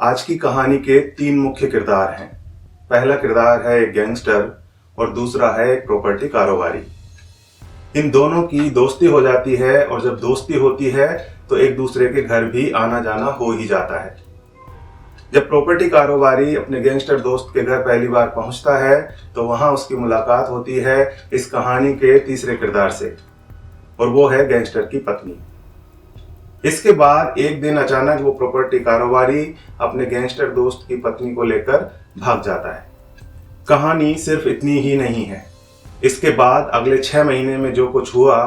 आज की कहानी के तीन मुख्य किरदार हैं। पहला किरदार है एक गैंगस्टर और दूसरा है एक प्रॉपर्टी कारोबारी। इन दोनों की दोस्ती हो जाती है और जब दोस्ती होती है तो एक दूसरे के घर भी आना जाना हो ही जाता है। जब प्रॉपर्टी कारोबारी अपने गैंगस्टर दोस्त के घर पहली बार पहुंचता है तो वहां उसकी मुलाकात होती है इस कहानी के तीसरे किरदार से, और वो है गैंगस्टर की पत्नी। इसके बाद एक दिन अचानक वो प्रॉपर्टी कारोबारी अपने गैंगस्टर दोस्त की पत्नी को लेकर भाग जाता है। कहानी सिर्फ इतनी ही नहीं है, इसके बाद अगले 6 महीने में जो कुछ हुआ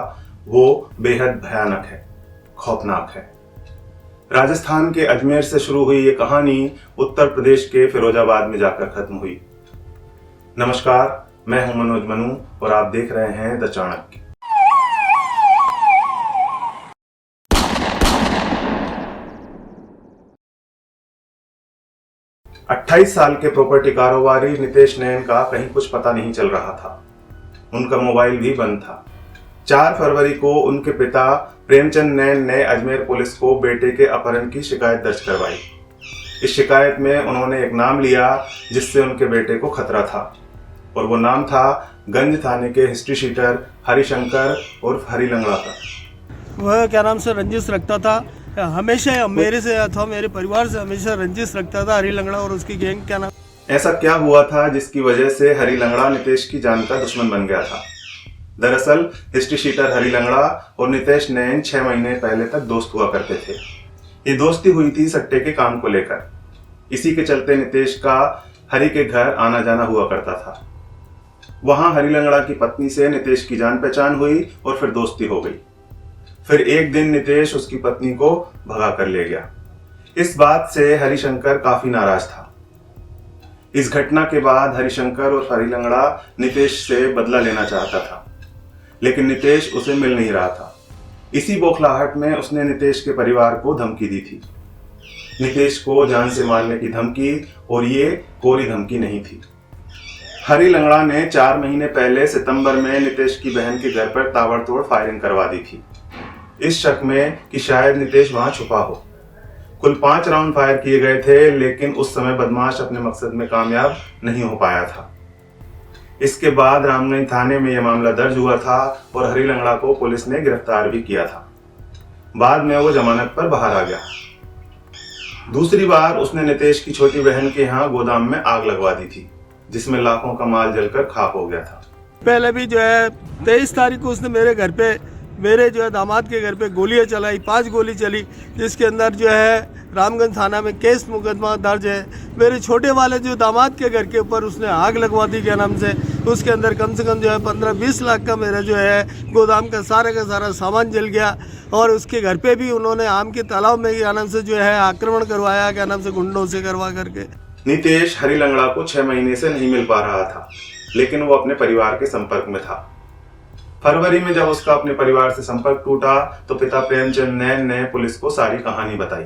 वो बेहद भयानक है, खौफनाक है। राजस्थान के अजमेर से शुरू हुई ये कहानी उत्तर प्रदेश के फिरोजाबाद में जाकर खत्म हुई। नमस्कार, मैं हूं मनोज मनु और आप देख रहे हैं द चाणक्य। अट्ठाईस साल के प्रॉपर्टी कारोबारी नितेश नैन का कहीं कुछ पता नहीं चल रहा था। उनका मोबाइल भी बंद था। 4 फरवरी को उनके पिता प्रेमचंद नैन ने अजमेर पुलिस को बेटे के अपहरण की शिकायत दर्ज करवाई। इस शिकायत में उन्होंने एक नाम लिया जिससे उनके बेटे को खतरा था, और वो नाम था गंज थाने के हिस्ट्री शीटर हरिशंकर उर्फ हरि लंगड़ा का। वह क्या नाम से रंजिश रखता था, हमेशा मेरे से अथवा मेरे परिवार से हमेशा रंजिश रखता था हरि लंगड़ा और उसकी गैंग। क्या नाम, ऐसा क्या हुआ था जिसकी वजह से हरि लंगड़ा नितेश की जान का दुश्मन बन गया था? दरअसल हिस्ट्री शीटर हरि लंगड़ा और नितेश नैन 6 महीने पहले तक दोस्त हुआ करते थे। ये दोस्ती हुई थी सट्टे के काम को लेकर। इसी के चलते नितेश का हरि के घर आना जाना हुआ करता था। वहां हरि लंगड़ा की पत्नी से नितेश की जान पहचान हुई और फिर दोस्ती हो गई। फिर एक दिन नितेश उसकी पत्नी को भगा कर ले गया। इस बात से हरिशंकर काफी नाराज था। इस घटना के बाद हरिशंकर और हरि लंगड़ा नितेश से बदला लेना चाहता था, लेकिन नितेश उसे मिल नहीं रहा था। इसी बौखलाहट में उसने नितेश के परिवार को धमकी दी थी। नितेश को जान से मारने की धमकी, और ये कोरी धमकी नहीं थी। हरि लंगड़ा ने 4 महीने पहले सितंबर में नितेश की बहन के घर पर ताबड़तोड़ फायरिंग करवा दी थी, इस शक में कि शायद नितेश वहां छुपा हो। कुल 5 राउंड फायर किए गए थे, लेकिन उस समय बदमाश अपने मकसद में कामयाब नहीं हो पाया था। इसके बाद रामगंज थाने में यह मामला दर्ज हुआ था और हरि लंगड़ा को पुलिस ने गिरफ्तार भी किया था। बाद में वो जमानत पर बाहर आ गया। दूसरी बार उसने नितेश की छोटी बहन के यहाँ गोदाम में आग लगवा दी थी, जिसमें लाखों का माल जलकर खाक हो गया था। पहले भी जो है 23 तारीख को उसने मेरे घर पे, मेरे जो है दामाद के घर पे गोलियां चलाई, 5 गोली चली, जिसके अंदर जो है रामगंज थाना में केस मुकदमा दर्ज है। मेरे छोटे वाले जो दामाद के घर के ऊपर उसने आग लगवा दी, क्या नाम से, उसके अंदर कम से कम जो है 15-20 लाख का मेरा जो है गोदाम का सारा सामान जल गया। और उसके घर पे भी उन्होंने आम के तालाब में क्या नाम से जो है आक्रमण करवाया, क्या नाम से गुंडों से करवा करके। नितेश हरि लंगड़ा को 6 महीने से नहीं मिल पा रहा था, लेकिन वो अपने परिवार के संपर्क में था। फरवरी में जब उसका अपने परिवार से संपर्क टूटा तो पिता प्रेमचंद नैन ने पुलिस को सारी कहानी बताई।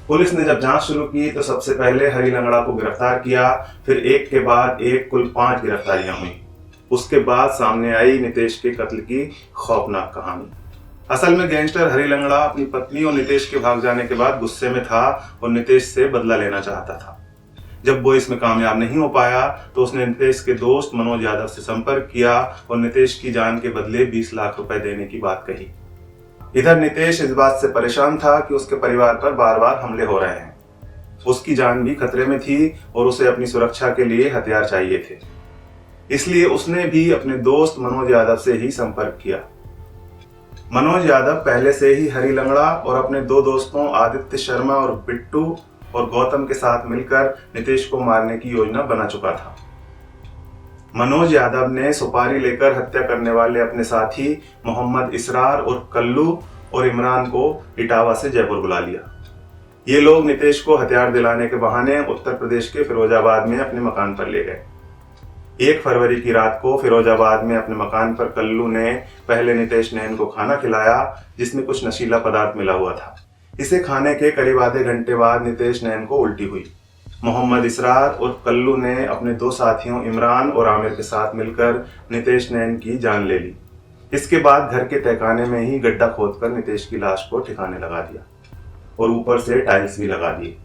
पुलिस ने जब जांच शुरू की तो सबसे पहले हरि लंगड़ा को गिरफ्तार किया, फिर एक के बाद एक कुल 5 गिरफ्तारियां हुई। उसके बाद सामने आई नितेश के कत्ल की खौफनाक कहानी। असल में गैंगस्टर हरि लंगड़ा अपनी पत्नी और नितेश के भाग जाने के बाद गुस्से में था और नितेश से बदला लेना चाहता था। जब वो इसमें कामयाब नहीं हो पाया तो उसने नितेश के दोस्त मनोज यादव से संपर्क किया और नितेश की जान के बदले 20 लाख रुपए देने की बात कही। इधर नितेश इस बात से परेशान था कि उसके परिवार पर बार बार हमले हो रहे हैं। उसकी जान भी खतरे में थी और उसे अपनी सुरक्षा के लिए हथियार चाहिए थे। इसलिए उसने भी अपने दोस्त मनोज यादव से ही संपर्क किया। मनोज यादव पहले से ही हरि लंगड़ा और अपने 2 दोस्तों आदित्य शर्मा और बिट्टू और गौतम के साथ मिलकर नितेश को मारने की योजना बना चुका था। मनोज यादव ने सुपारी लेकर हत्या करने वाले अपने साथी मोहम्मद इसरार और कल्लू और इमरान को इटावा से जयपुर बुला लिया। ये लोग नितेश को हथियार दिलाने के बहाने उत्तर प्रदेश के फिरोजाबाद में अपने मकान पर ले गए। 1 फरवरी की रात को फिरोजाबाद में अपने मकान पर कल्लू ने पहले नितेश नैन को खाना खिलाया, जिसमें कुछ नशीला पदार्थ मिला हुआ था। इसे खाने के करीब आधे घंटे बाद नितेश नैन को उल्टी हुई। मोहम्मद इसरार और कल्लू ने अपने 2 साथियों इमरान और आमिर के साथ मिलकर नितेश नैन की जान ले ली। इसके बाद घर के तहखाने में ही गड्ढा खोदकर नितेश की लाश को ठिकाने लगा दिया और ऊपर से टाइल्स भी लगा दिए।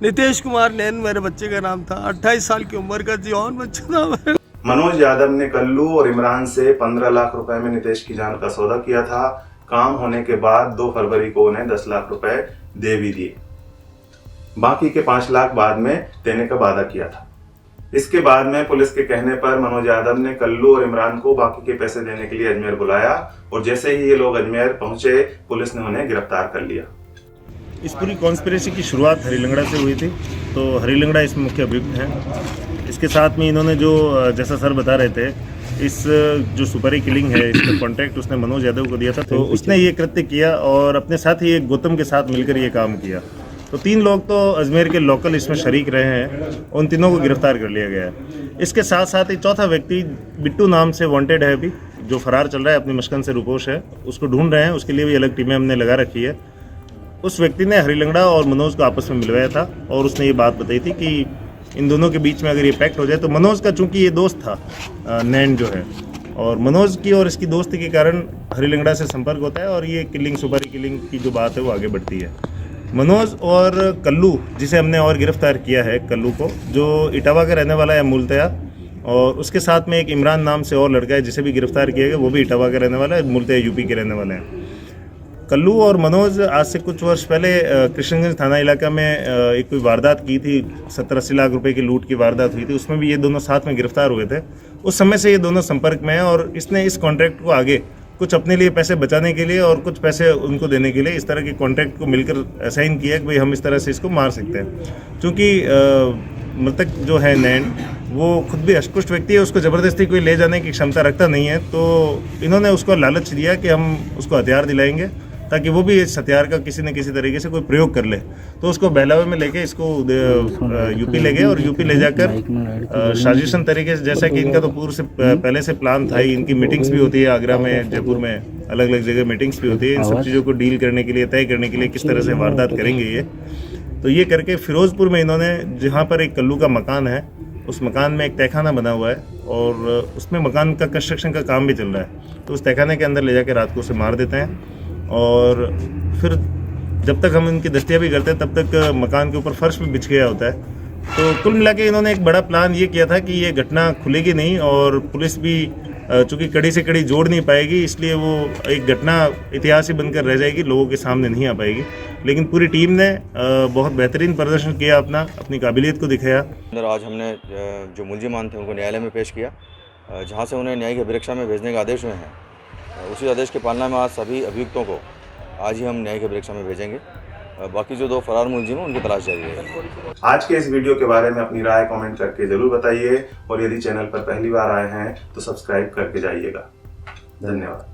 नितेश कुमार नैन मेरे बच्चे का नाम था, 28 साल की उम्र का जवान बच्चा था मेरा। मनोज यादव ने कल्लू और इमरान से 15 लाख रुपए में नितेश की जान का सौदा किया था। काम होने के बाद 2 फरवरी को उन्हें 10 लाख रुपए दे भी दिए। बाकी के 5 लाख बाद में देने का वादा किया था। इसके बाद में पुलिस के कहने पर मनोज यादव ने कल्लू और इमरान को बाकी के पैसे देने के लिए अजमेर बुलाया और जैसे ही ये लोग अजमेर पहुंचे पुलिस ने उन्हें गिरफ्तार कर लिया। इस पूरी कॉन्स्पिरेसी की शुरुआत हरी लंगड़ा से हुई थी। तो हरी लंगड़ा इसमें मुख्य अभियुक्त हैं। इसके साथ में इन्होंने जो जैसा सर बता रहे थे, इस जो सुपारी किलिंग है इसका कॉन्ट्रैक्ट उसने मनोज यादव को दिया था। तो उसने ये कृत्य किया और अपने साथ ही एक गौतम के साथ मिलकर ये काम किया। तो 3 लोग तो अजमेर के लोकल इसमें शरीक रहे हैं, उन तीनों को गिरफ्तार कर लिया गया है। इसके साथ साथ एक चौथा व्यक्ति बिट्टू नाम से वांटेड है अभी, जो फरार चल रहा है, अपनी मशकन से रुपोश है, उसको ढूंढ रहे हैं। उसके लिए भी अलग टीमें हमने लगा रखी है। उस व्यक्ति ने हरी लंगड़ा और मनोज को आपस में मिलवाया था और उसने ये बात बताई थी कि इन दोनों के बीच में अगर ये पैक्ट हो जाए तो मनोज का, चूंकि ये दोस्त था नैन जो है, और मनोज की और इसकी दोस्ती के कारण हरी लंगड़ा से संपर्क होता है और ये किलिंग, सुपारी किलिंग की जो बात है वो आगे बढ़ती है। मनोज और कल्लू, जिसे हमने और गिरफ्तार किया है, कल्लू को, जो इटावा का रहने वाला है मूलतया, और उसके साथ में एक इमरान नाम से और लड़का है जिसे भी गिरफ्तार किया गया, वो भी इटावा का रहने वाला है, मूलतया यूपी के रहने वाले हैं। कल्लू और मनोज आज से कुछ वर्ष पहले कृष्णगंज थाना इलाका में एक कोई वारदात की थी, 70-80 लाख रुपए की लूट की वारदात हुई थी। उसमें भी ये दोनों साथ में गिरफ्तार हुए थे। उस समय से ये दोनों संपर्क में हैं और इसने इस कॉन्ट्रैक्ट को आगे कुछ अपने लिए पैसे बचाने के लिए और कुछ पैसे उनको देने के लिए इस तरह के कॉन्ट्रैक्ट को मिलकर असाइन किया कि भाई हम इस तरह से इसको मार सकते हैं। क्योंकि मृतक जो है नैन, वो खुद भी अस्पुष्ट व्यक्ति है, उसको ज़बरदस्ती कोई ले जाने की क्षमता रखता नहीं है। तो इन्होंने उसको लालच दिया कि हम उसको हथियार दिलाएंगे ताकि वो भी इस हथियार का किसी न किसी तरीके से कोई प्रयोग कर ले। तो उसको बहलावे में लेके इसको यूपी ले गए और यूपी ले जाकर साजिशन तरीके से, जैसा कि इनका तो पूर्व से पहले से प्लान था ही, इनकी मीटिंग्स भी होती है आगरा में, जयपुर में, अलग अलग जगह मीटिंग्स भी होती है इन सब चीज़ों को डील करने के लिए, तय करने के लिए किस तरह से वारदात करेंगे ये। तो ये करके फिरोजपुर में इन्होंने, जहाँ पर एक कल्लू का मकान है, उस मकान में एक तहखाना बना हुआ है और उसमें मकान का कंस्ट्रक्शन का काम भी चल रहा है। तो उस तहखाने के अंदर ले जाकर रात को उसे मार देते हैं और फिर जब तक हम इनकी दस्तियाबी करते हैं तब तक मकान के ऊपर फर्श भी बिछ गया होता है। तो कुल मिला के इन्होंने एक बड़ा प्लान ये किया था कि ये घटना खुलेगी नहीं और पुलिस भी चूँकि कड़ी से कड़ी जोड़ नहीं पाएगी, इसलिए वो एक घटना इतिहास ही बनकर रह जाएगी, लोगों के सामने नहीं आ पाएगी। लेकिन पूरी टीम ने बहुत बेहतरीन प्रदर्शन किया, अपनी काबिलियत को दिखाया। आज हमने जो मुलजिमान थे उनको न्यायालय में पेश किया, जहाँ से उन्हें न्यायिक अभिरक्षा में भेजने के आदेश हुए हैं। उसी आदेश के पालना में आज सभी अभियुक्तों को आज ही हम न्यायिक अभिरक्षा में भेजेंगे। बाकी जो 2 फरार मुलजिम हैं उनकी तलाश जारी है। आज के इस वीडियो के बारे में अपनी राय कमेंट करके जरूर बताइए और यदि चैनल पर पहली बार आए हैं तो सब्सक्राइब करके जाइएगा। धन्यवाद।